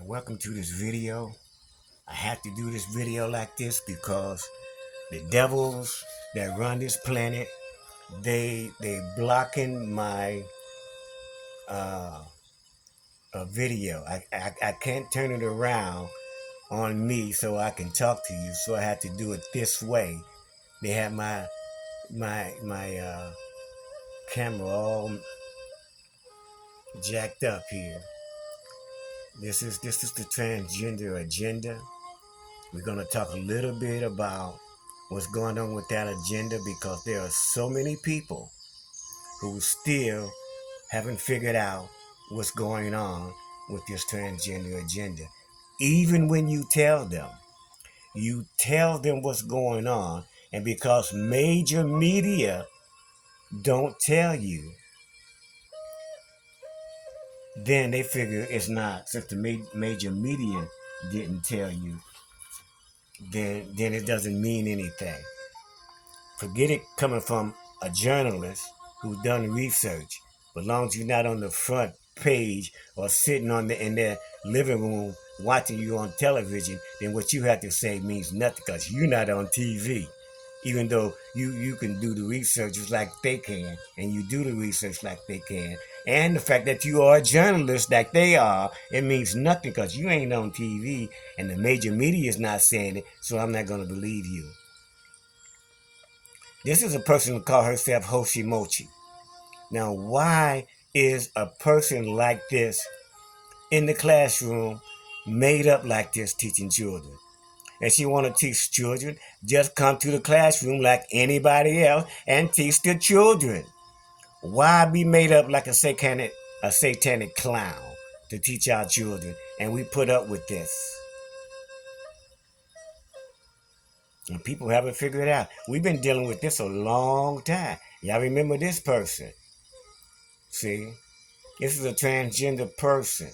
Welcome to this video. I have to do this video like this because the devils that run this planet, they blocking my uh, video. I can't turn it around on me so I can talk to you. So I have to do it this way. They have my camera all jacked up here. This is the transgender agenda. We're going to talk a little bit about what's going on with that agenda because there are so many people who still haven't figured out what's going on with this transgender agenda. Even when you tell them what's going on, and because major media don't tell you, then they figure it's not. Since the major media didn't tell you, then it doesn't mean anything. Forget it coming from a journalist who's done research. But as long as you're not on the front page or sitting in their living room watching you on television, then what you have to say means nothing because you're not on TV. Even though you can do the research just like they can, and you do the research like they can, and the fact that you are a journalist like they are, it means nothing because you ain't on TV and the major media is not saying it, so I'm not going to believe you. This is a person who calls herself Hoshimochi. Now, why is a person like this in the classroom made up like this teaching children? And she want to teach children, just come to the classroom like anybody else and teach the children. Why be made up like a satanic clown to teach our children? And we put up with this. And people haven't figured it out. We've been dealing with this a long time. Y'all remember this person? See, this is a transgender person.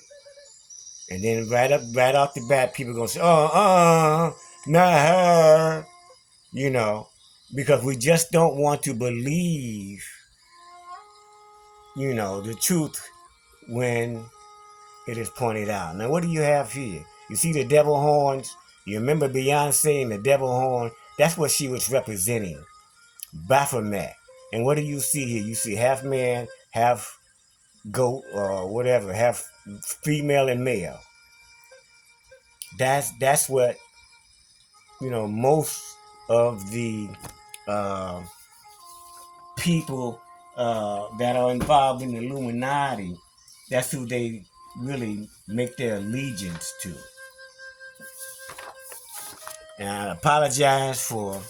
And then right off the bat, people gonna say, not her. Because we just don't want to believe, the truth when it is pointed out. Now, what do you have here? You see the devil horns? You remember Beyonce and the devil horn? That's what she was representing. Baphomet. And what do you see here? You see half man, half goat, or whatever, half female and male. That's what most of the uh, people that are involved in the Illuminati. That's who they really make their allegiance to. And I apologize for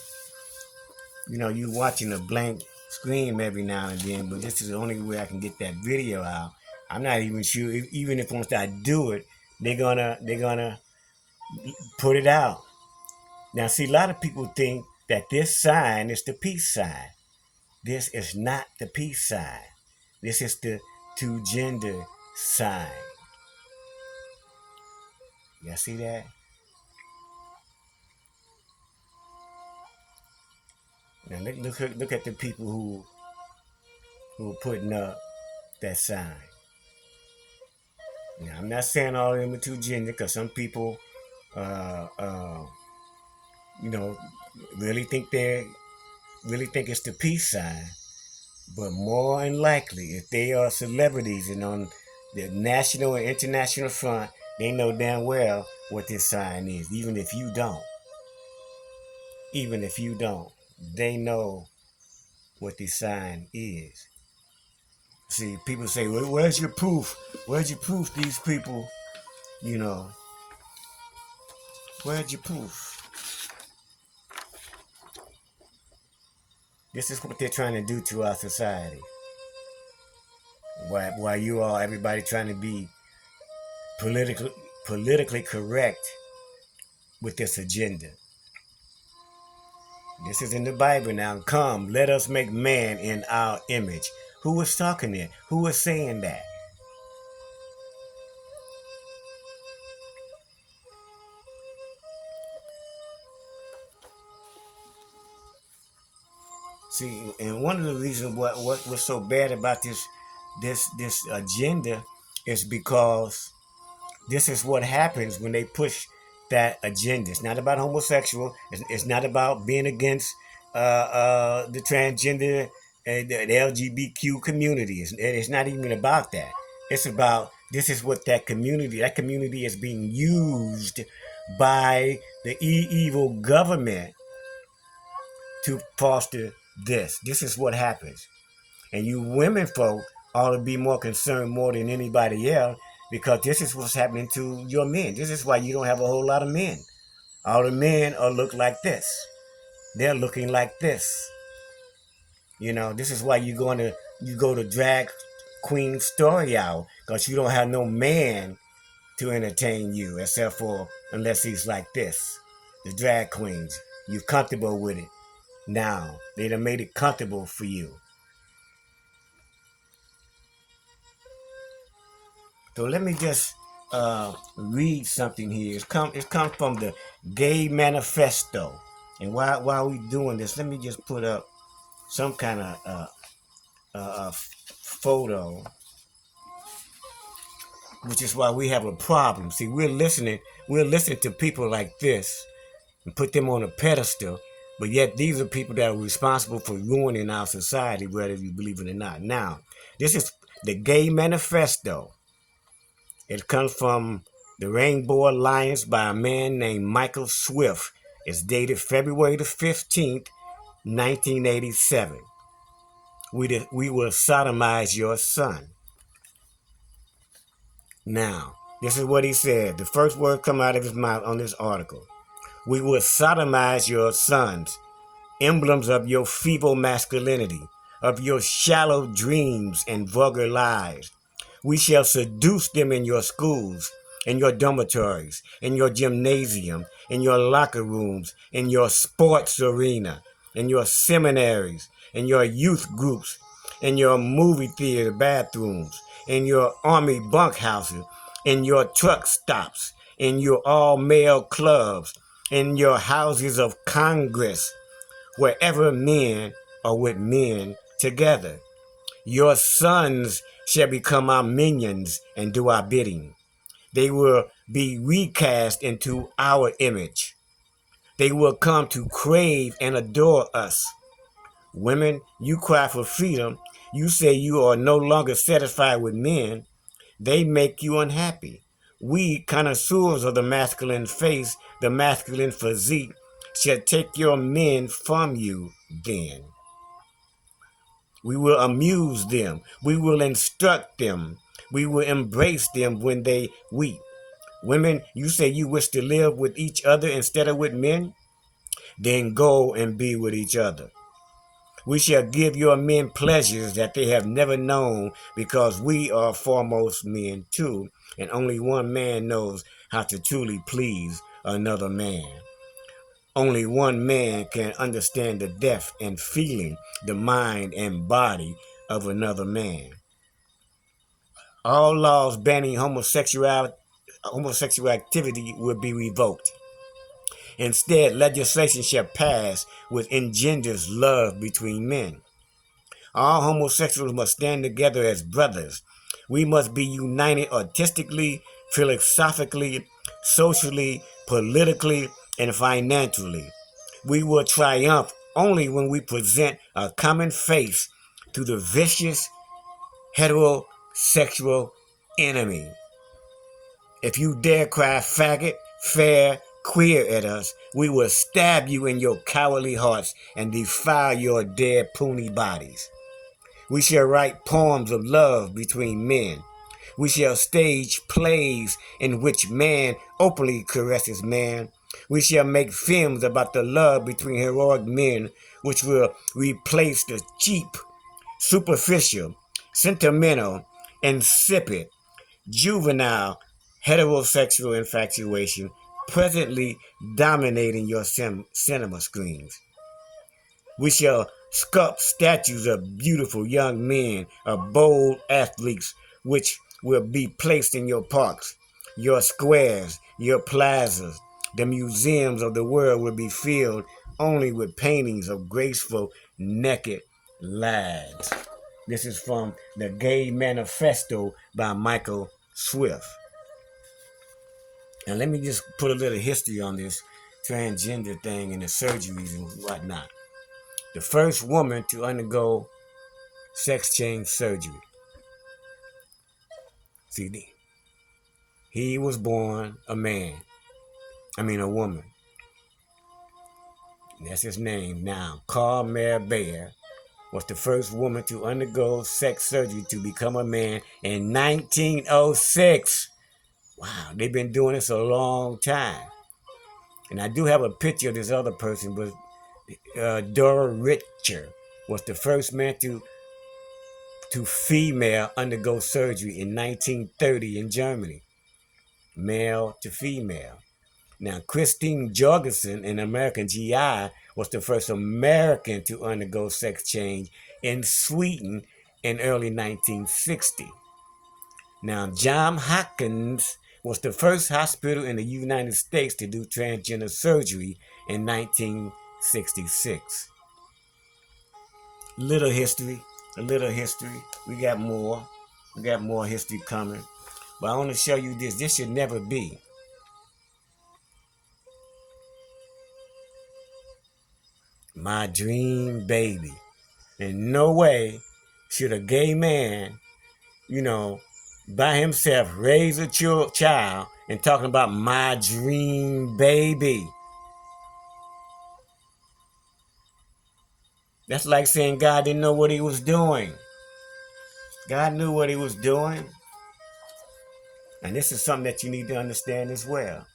you watching a blank screen every now and then, but this is the only way I can get that video out. I'm not even sure even if once I do it, they're gonna put it out. Now, see, a lot of people think that this sign is the peace sign. This is not the peace sign. This is the two gender sign. Y'all see that? Now look at the people who are putting up that sign. Now, I'm not saying all of them are two gender because some people, uh, uh, you know, really think it's the peace sign. But more than likely, if they are celebrities and on the national and international front, they know damn well what this sign is. Even if you don't, they know what this sign is. See, people say, well, where's your proof? Where's your proof? These people, where's your proof? This is what they're trying to do to our society. While everybody trying to be politically correct with this agenda. This is in the Bible now. Come, let us make man in our image. Who was talking there? Who was saying that? See, and one of the reasons what was so bad about this agenda is because This is what happens when they push that agenda. It's not about homosexual. It's not about being against the transgender and the LGBTQ community. It's not even about that. It's about this is what that community. That community is being used by the evil government to foster this. This is what happens. And you women folk ought to be more concerned more than anybody else because this is what's happening to your men. This is why you don't have a whole lot of men. All the men are look like this. They're looking like this. This is why you go to drag queen story hour because you don't have no man to entertain you except for unless he's like this. The drag queens. You're comfortable with it. Now they done made it comfortable for you. So let me just read something here. It's come from the Gay Manifesto. And while we doing this, let me just put up some kind of photo, which is why we have a problem. See, we're listening to people like this and put them on a pedestal, but yet these are people that are responsible for ruining our society, whether you believe it or not. Now, this is the Gay Manifesto. It comes from the Rainbow Alliance by a man named Michael Swift. It's dated February the 15th, 1987. We will sodomize your son. Now, this is what he said. The first word come out of his mouth on this article. We will sodomize your sons, emblems of your feeble masculinity, of your shallow dreams and vulgar lies. We shall seduce them in your schools, in your dormitories, in your gymnasium, in your locker rooms, in your sports arena, in your seminaries, in your youth groups, in your movie theater bathrooms, in your army bunkhouses, in your truck stops, in your all-male clubs, in your houses of Congress, wherever men are with men together. Your sons shall become our minions and do our bidding. They will be recast into our image. They will come to crave and adore us. Women, you cry for freedom. You say you are no longer satisfied with men. They make you unhappy. We, connoisseurs of the masculine face, the masculine physique, shall take your men from you then. We will amuse them. We will instruct them. We will embrace them when they weep. Women, you say you wish to live with each other instead of with men? Then go and be with each other. We shall give your men pleasures that they have never known because we are foremost men too, and only one man knows how to truly please another man. Only one man can understand the depth and feeling, the mind and body of another man. All laws banning homosexual activity will be revoked. Instead, legislation shall pass which engenders love between men. All homosexuals must stand together as brothers. We must be united artistically, philosophically, socially, politically, and financially. We will triumph only when we present a common face to the vicious heterosexual enemy. If you dare cry faggot, fair, queer at us, we will stab you in your cowardly hearts and defile your dead puny bodies. We shall write poems of love between men. We shall stage plays in which man openly caresses man. We shall make films about the love between heroic men, which will replace the cheap, superficial, sentimental, insipid, juvenile, heterosexual infatuation presently dominating your cinema screens. We shall sculpt statues of beautiful young men, of bold athletes, which will be placed in your parks, your squares, your plazas. The museums of the world will be filled only with paintings of graceful, naked lads. This is from the Gay Manifesto by Michael Swift. Now let me just put a little history on this transgender thing and the surgeries and whatnot. The first woman to undergo sex change surgery. See, he was born a man. I mean a woman. That's his name now. Carl Mare Bear was the first woman to undergo sex surgery to become a man in 1906. Wow, they've been doing this a long time. And I do have a picture of this other person, but Dora Richter was the first man to female undergo surgery in 1930 in Germany. Male to female. Now, Christine Jorgensen, an American GI, was the first American to undergo sex change in Sweden in early 1960. Now, Johns Hopkins was the first hospital in the United States to do transgender surgery in 1966. Little history, a little history. We got more. We got more history coming. But I want to show you this. This should never be. My dream baby. In no way should a gay man, by himself raise a child and talking about my dream baby. That's like saying God didn't know what he was doing. God knew what he was doing. And this is something that you need to understand as well.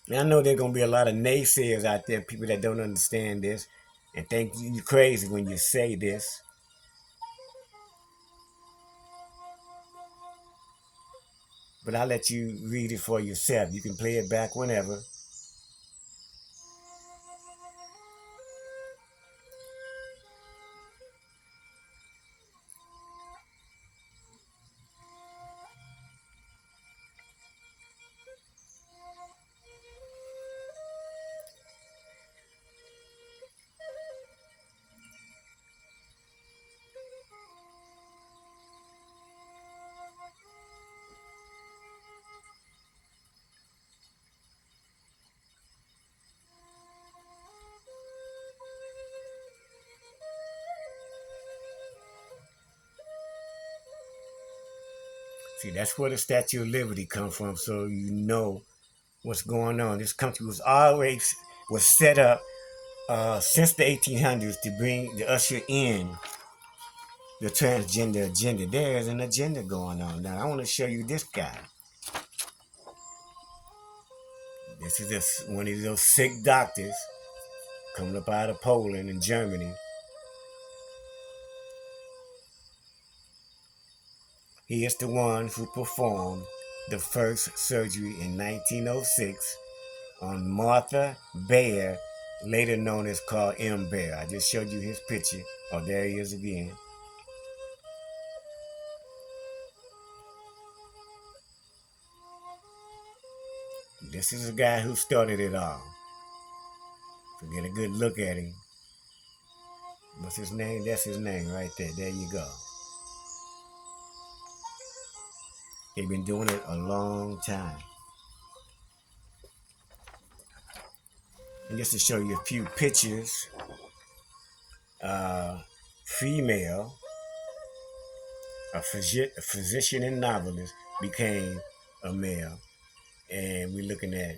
And I know there are going to be a lot of naysayers out there, people that don't understand this and think you're crazy when you say this. But I'll let you read it for yourself. You can play it back whenever. See, that's where the Statue of Liberty comes from, so you know what's going on. This country was set up since the 1800s to usher in the transgender agenda. There is an agenda going on. Now, I want to show you this guy. This is one of those sick doctors coming up out of Poland and Germany. He is the one who performed the first surgery in 1906 on Martha Baer, later known as called M. Baer. I just showed you his picture. Oh, there he is again. This is the guy who started it all. So get a good look at him. What's his name? That's his name right there. There you go. They've been doing it a long time. And just to show you a few pictures, female, a physician and novelist, became a male. And we're looking at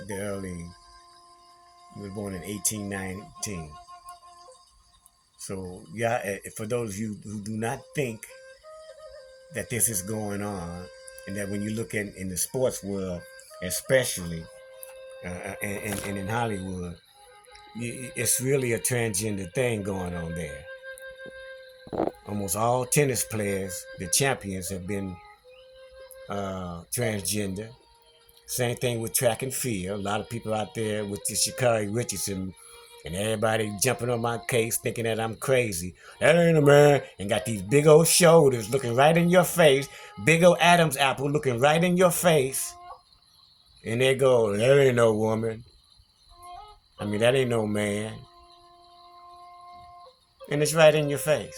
he was born in 1819. So, yeah, for those of you who do not think that this is going on, and that when you look in the sports world, especially, and in Hollywood, it's really a transgender thing going on there. Almost all tennis players, the champions, have been transgender. Same thing with track and field. A lot of people out there with the Sha'Carri Richardson and everybody jumping on my case thinking that I'm crazy. That ain't a man. And got these big old shoulders looking right in your face. Big old Adam's apple looking right in your face. And they go, that ain't no woman. I mean, that ain't no man. And it's right in your face.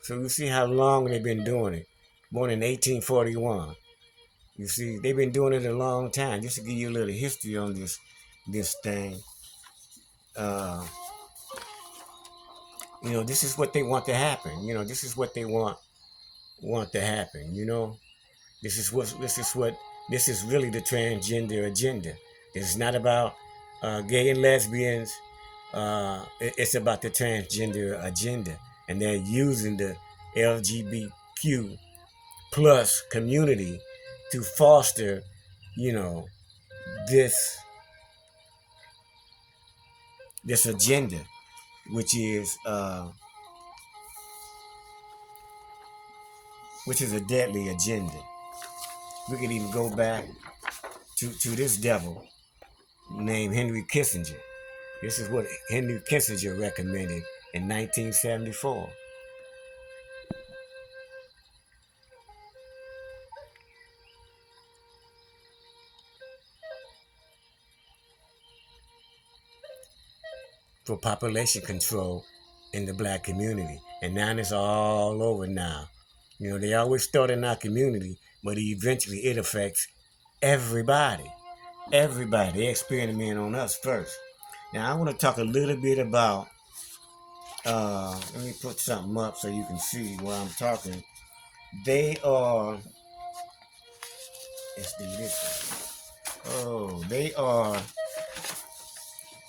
So you see how long they've been doing it. Born in 1841. You see, they've been doing it a long time. Just to give you a little history on this thing. Uh, this is what they want to happen. This is what they want to happen. This is really the transgender agenda. This is not about gay and lesbians. It's about the transgender agenda, and they're using the LGBTQ plus community to foster, you know, this this agenda, which is a deadly agenda. We could even go back to this devil named Henry Kissinger. This is what Henry Kissinger recommended in 1974. For population control in the black community. And now it's all over now. They always start in our community, but eventually it affects everybody. Everybody. They experiment on us first. Now I want to talk a little bit about, let me put something up so you can see where I'm talking. They are, let's do this. Oh, they are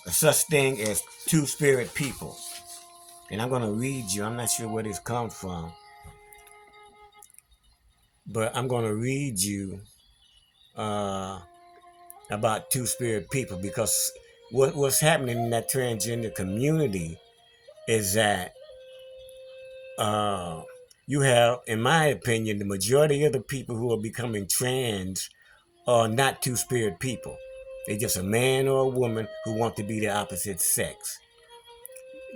a such thing as two-spirit people. And I'm going to read you, I'm not sure where this comes from, but I'm going to read you about two-spirit people, because what's happening in that transgender community is that you have, in my opinion, the majority of the people who are becoming trans are not two-spirit people. They're just a man or a woman who want to be the opposite sex.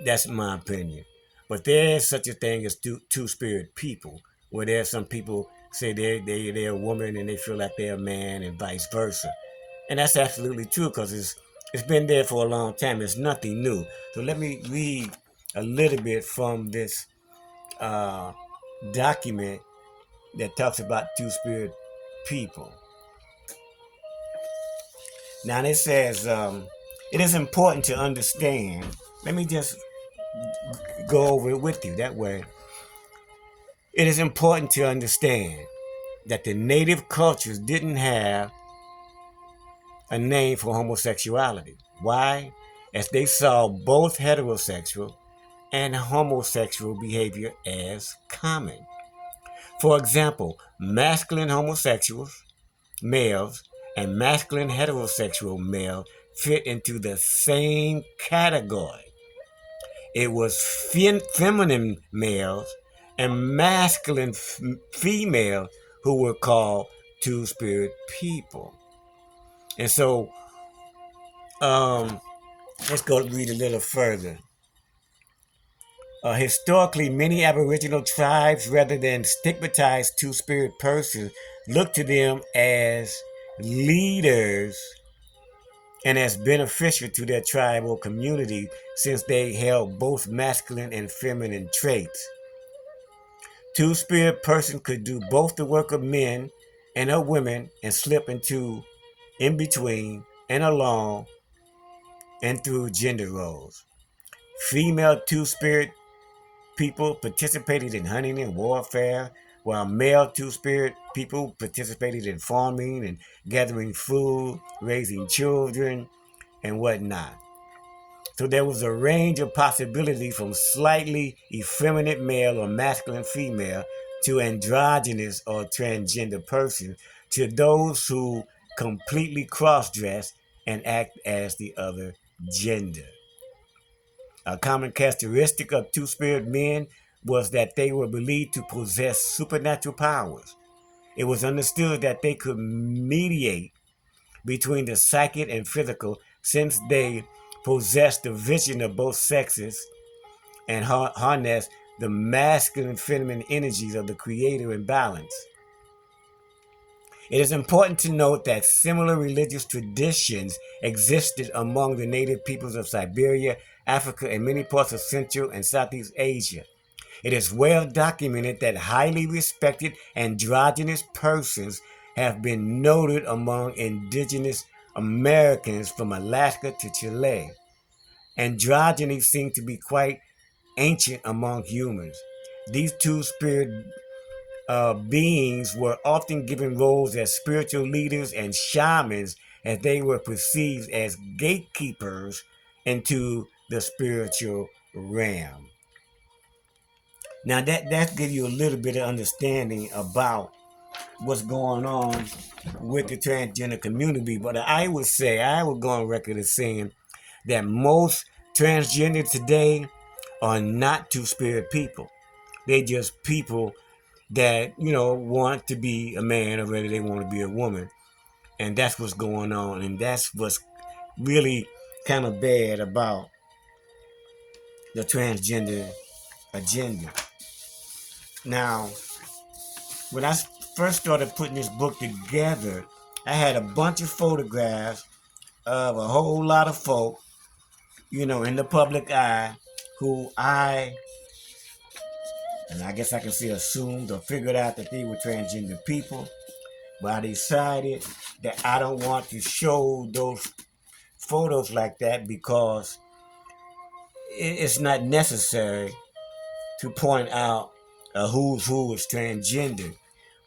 That's my opinion. But there is such a thing as two-spirit people, where there's some people say they're a woman and they feel like they're a man, and vice versa. And that's absolutely true, because it's been there for a long time. It's nothing new. So let me read a little bit from this document that talks about two-spirit people. Now it says, it is important to understand. Let me just go over it with you. That way, it is important to understand that the native cultures didn't have a name for homosexuality. Why? As they saw both heterosexual and homosexual behavior as common. For example, masculine homosexuals, males, and masculine heterosexual male fit into the same category. It was feminine males and masculine females who were called two-spirit people. And so, let's go read a little further. Historically, many Aboriginal tribes, rather than stigmatize two-spirit persons, looked to them as leaders and as beneficial to their tribal community, since they held both masculine and feminine traits. Two-spirit person could do both the work of men and of women, and slip into, in between, and along, and through gender roles. Female two-spirit people participated in hunting and warfare, while male two-spirit people participated in farming and gathering food, raising children, and whatnot. So there was a range of possibilities from slightly effeminate male or masculine female to androgynous or transgender person, to those who completely cross-dress and act as the other gender. A common characteristic of two-spirit men was that they were believed to possess supernatural powers. It was understood that they could mediate between the psychic and physical, since they possessed the vision of both sexes and harness the masculine and feminine energies of the creator in balance. It is important to note that similar religious traditions existed among the native peoples of Siberia, Africa, and many parts of Central and Southeast Asia. It is well documented that highly respected androgynous persons have been noted among indigenous Americans from Alaska to Chile. Androgyny seems to be quite ancient among humans. These two spirit beings were often given roles as spiritual leaders and shamans, as they were perceived as gatekeepers into the spiritual realm. Now that gives you a little bit of understanding about what's going on with the transgender community. But I would go on record as saying that most transgender today are not two spirit people. They just people that want to be a man or whether they want to be a woman, and that's what's going on, and that's what's really kind of bad about the transgender agenda. Now, when I first started putting this book together, I had a bunch of photographs of a whole lot of folk, in the public eye, who and I guess I can say assumed or figured out that they were transgender people. But I decided that I don't want to show those photos like that because it's not necessary to point out who's who is transgender.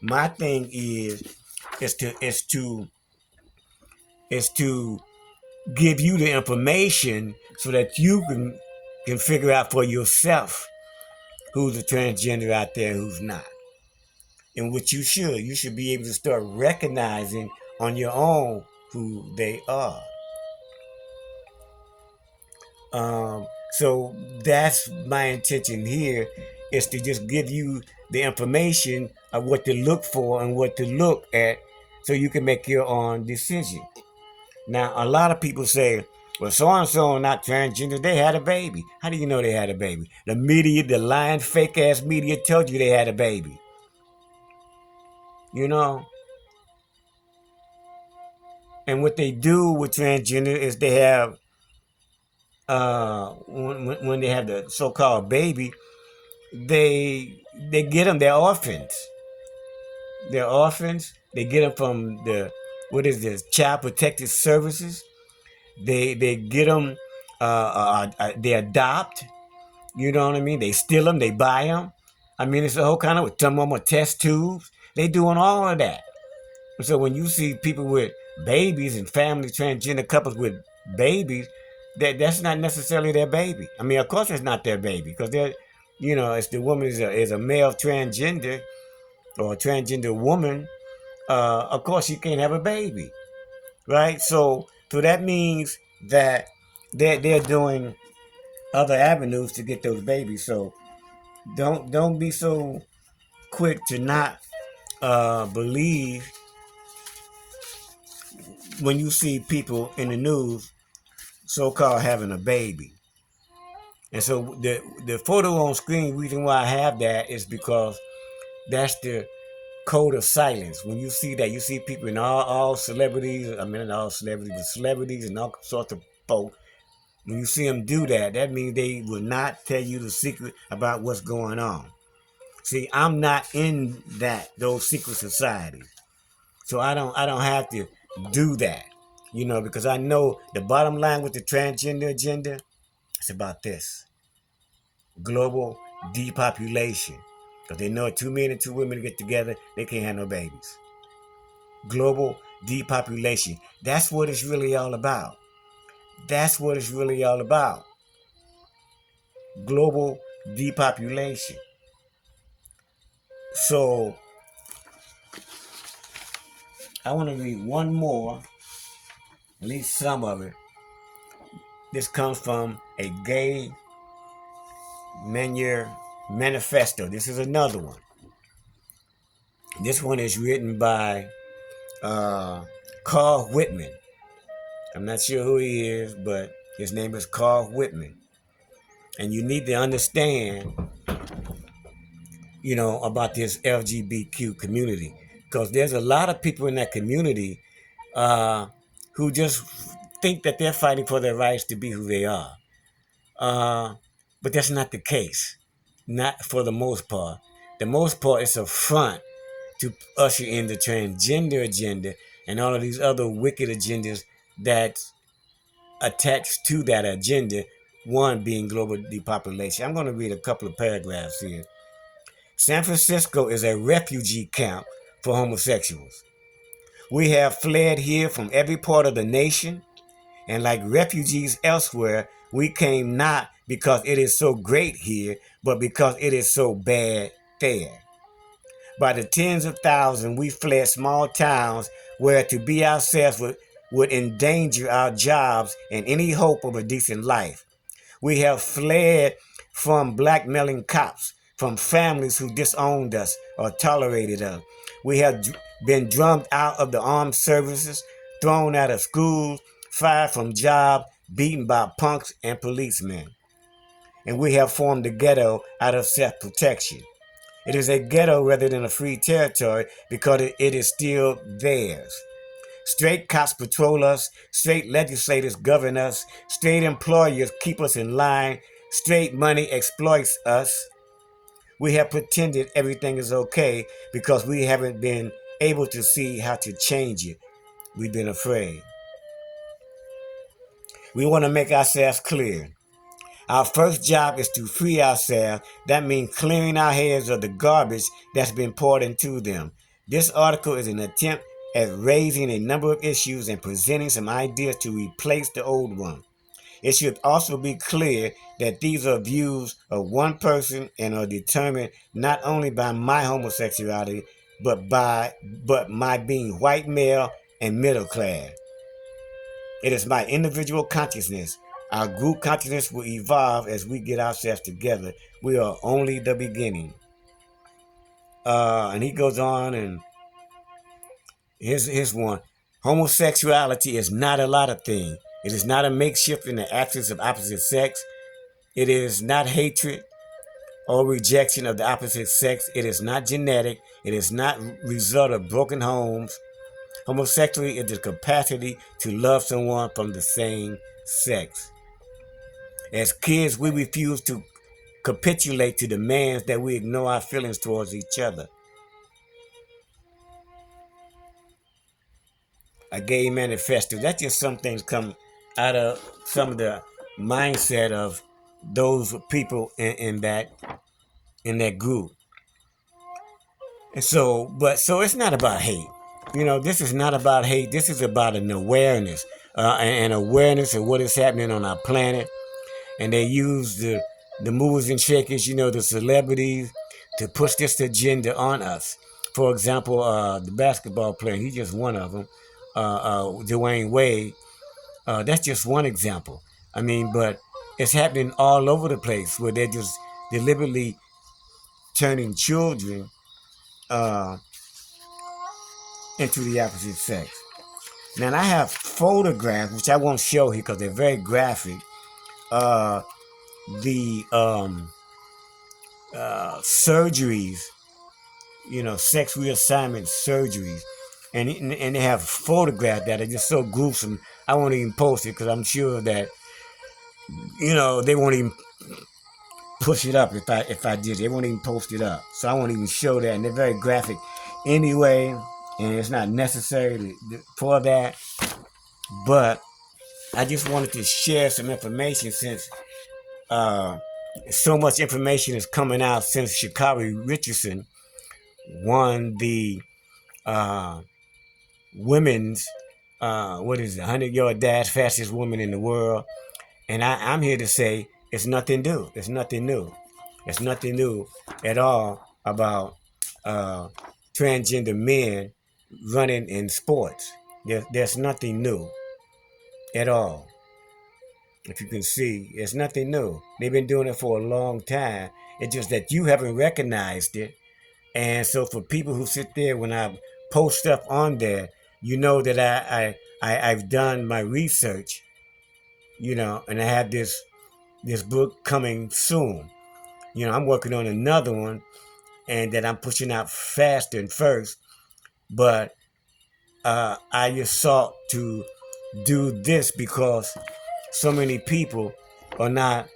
My thing is to give you the information so that you can figure out for yourself who's a transgender out there, who's not. And what you should be able to start recognizing on your own who they are. So that's my intention here, is to just give you the information of what to look for and what to look at so you can make your own decision. Now, a lot of people say, well, so-and-so not transgender, they had a baby. How do you know they had a baby? The media, the lying, fake-ass media told you they had a baby. You know? And what they do with transgender is they have, when they have the so-called baby, they get them, they're orphans. They're orphans. They get them from the, what is this, Child Protective Services. They get them, they adopt. You know what I mean? They steal them, they buy them. I mean, it's a whole kind of, some of them are test tubes. They doing all of that. So when you see people with babies and family transgender couples with babies, that's not necessarily their baby. I mean, of course it's not their baby because they're, if the woman is a male transgender or a transgender woman, of course she can't have a baby, right? So that means that they're doing other avenues to get those babies. So don't be so quick to not believe when you see people in the news so-called having a baby. And so the photo on screen, reason why I have that is because that's the code of silence. When you see that, you see people in all celebrities, I mean not all celebrities, but celebrities and all sorts of folk. When you see them do that, that means they will not tell you the secret about what's going on. See, I'm not in those secret societies. So I don't have to do that. Because I know the bottom line with the transgender agenda, it's about this global depopulation. Because they know two men and two women get together, they can't have no babies. Global depopulation. That's what it's really all about. That's what it's really all about. Global depopulation. So I want to read one more, at least some of it. This comes from a gay manifesto. This is another one. This one is written by Carl Whitman. I'm not sure who he is, but his name is Carl Whitman. And you need to understand, about this LGBTQ community. Because there's a lot of people in that community who just think that they're fighting for their rights to be who they are. But that's not the case. not for the most part. The most part is a front to usher in the transgender agenda and all of these other wicked agendas that attached to that agenda, one being global depopulation. I'm going to read a couple of paragraphs here. San Francisco is a refugee camp for homosexuals. We have fled here from every part of the nation, and like refugees elsewhere, we came not because it is so great here, but because it is so bad there. By the tens of thousands, we fled small towns where to be ourselves would endanger our jobs and any hope of a decent life. We have fled from blackmailing cops, from families who disowned us or tolerated us. We have been drummed out of the armed services, thrown out of schools, fired from jobs, beaten by punks and policemen. And we have formed a ghetto out of self-protection. It is a ghetto rather than a free territory because it is still theirs. Straight cops patrol us, straight legislators govern us, straight employers keep us in line, straight money exploits us. We have pretended everything is okay because we haven't been able to see how to change it. We've been afraid. We want to make ourselves clear. Our first job is to free ourselves. That means clearing our heads of the garbage that's been poured into them. This article is an attempt at raising a number of issues and presenting some ideas to replace the old one. It should also be clear that these are views of one person and are determined not only by my homosexuality, but my being white male and middle class. It is my individual consciousness. Our group consciousness will evolve as we get ourselves together. We are only the beginning. And he goes on, and here's one. Homosexuality is not a lot of things. It is not a makeshift in the absence of opposite sex. It is not hatred or rejection of the opposite sex. It is not genetic. It is not result of broken homes. Homosexuality is the capacity to love someone from the same sex. As kids, we refuse to capitulate to demands that we ignore our feelings towards each other. A gay manifesto. That's just some things come out of some of the mindset of those people in that group. And so it's not about hate. This is not about hate. This is about an awareness, an awareness of what is happening on our planet. And they use the movers and shakers, the celebrities, to push this agenda on us. For example, the basketball player, he's just one of them, Dwayne Wade. That's just one example. But it's happening all over the place where they're just deliberately turning children into the opposite sex. Now, I have photographs, which I won't show here because they're very graphic. The surgeries, sex reassignment surgeries, and they have photographs that are just so gruesome. I won't even post it because I'm sure that they won't even push it up if I did. They won't even post it up, so I won't even show that. And they're very graphic anyway, and it's not necessary for that. But I just wanted to share some information since so much information is coming out since Sha'Carri Richardson won the women's 100-yard dash, fastest woman in the world. And I'm here to say it's nothing new. It's nothing new. It's nothing new at all about transgender men running in sports. There's nothing new at all. If you can see, it's nothing new. They've been doing it for a long time. It's just that you haven't recognized it. And so for people who sit there when I post stuff on there, that I've done my research, and I have this book coming soon. I'm working on another one, and that I'm pushing out faster and first. But I just sought to do this because so many people are not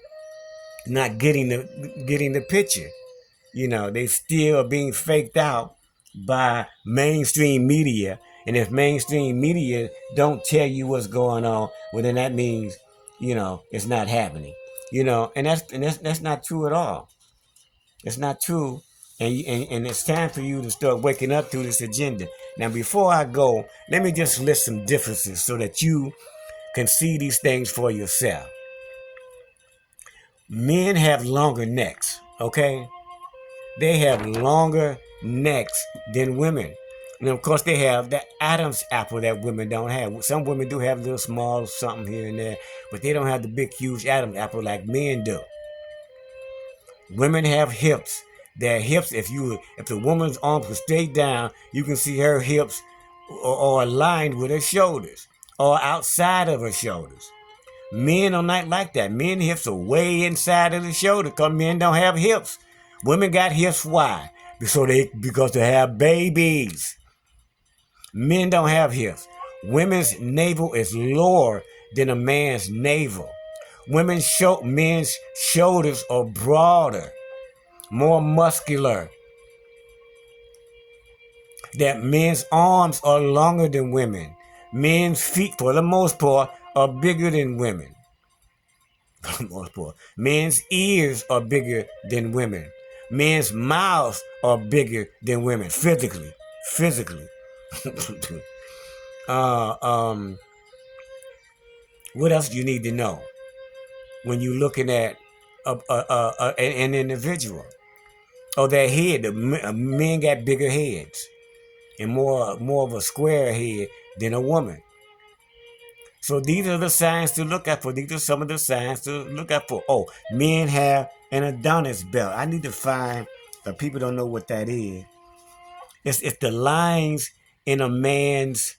not getting the picture. You know, they still are being faked out by mainstream media. And if mainstream media don't tell you what's going on, well, then that means, it's not happening. And that's not true at all. It's not true. And it's time for you to start waking up to this agenda. Now, before I go, let me just list some differences so that you can see these things for yourself. Men have longer necks, okay? They have longer necks than women. And of course, they have the Adam's apple that women don't have. Some women do have a little small something here and there, but they don't have the big, huge Adam's apple like men do. Women have hips. Their hips, if the woman's arms are straight down, you can see her hips are aligned with her shoulders or outside of her shoulders. Men are not like that. Men hips are way inside of the shoulder because men don't have hips. Women got hips. Why? Because they have babies. Men don't have hips. Women's navel is lower than a man's navel. Men's shoulders are broader, more muscular. That men's arms are longer than women. Men's feet, for the most part, are bigger than women. For the most part. Men's ears are bigger than women. Men's mouths are bigger than women physically. Physically. uh, um, what else do you need to know when you're looking at an individual? Oh, their head. Men got bigger heads and more of a square head than a woman. So these are the signs to look out for. These are some of the signs to look out for. Oh, men have an Adonis belt. I need to find. People don't know what that is. It's the lines in a man's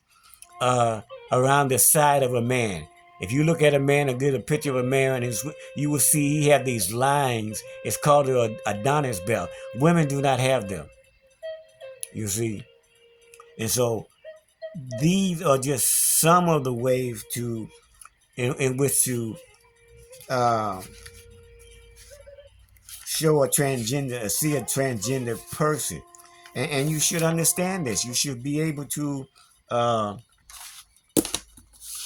around the side of a man. If you look at a man and get a picture of a man, you will see he have these lines. It's called the Adonis belt. Women do not have them. You see, and so these are just some of the ways in which to uh, see a transgender person, and you should understand this. You should be able to uh,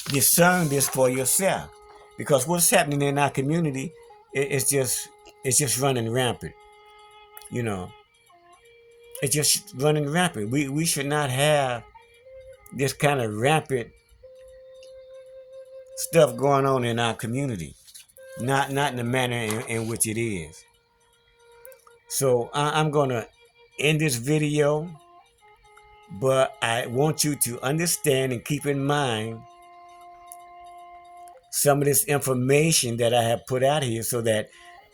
discern this for yourself, because what's happening in our community it's just running rampant. You know, it's just running rampant. We should not have this kind of rampant stuff going on in our community. Not in the manner in which it is. So I'm gonna end this video, but I want you to understand and keep in mind some of this information that I have put out here so that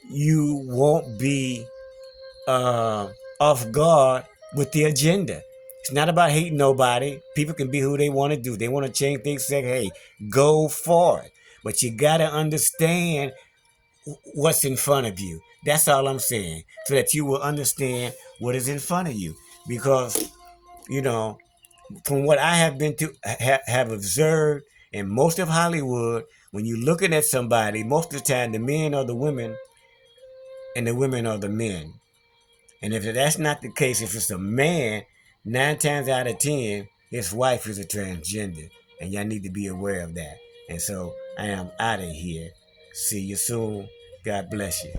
you won't be off guard with the agenda. It's not about hating nobody. People can be who they want to do. They want to change things, say, hey, go for it. But you got to understand what's in front of you. That's all I'm saying. So that you will understand what is in front of you. Because, you know, from what I have been to have observed in most of Hollywood, when you're looking at somebody, most of the time the men are the women and the women are the men. And if that's not the case, if it's a man, 9 times out of 10, his wife is a transgender. And y'all need to be aware of that. And so I am out of here. See you soon. God bless you.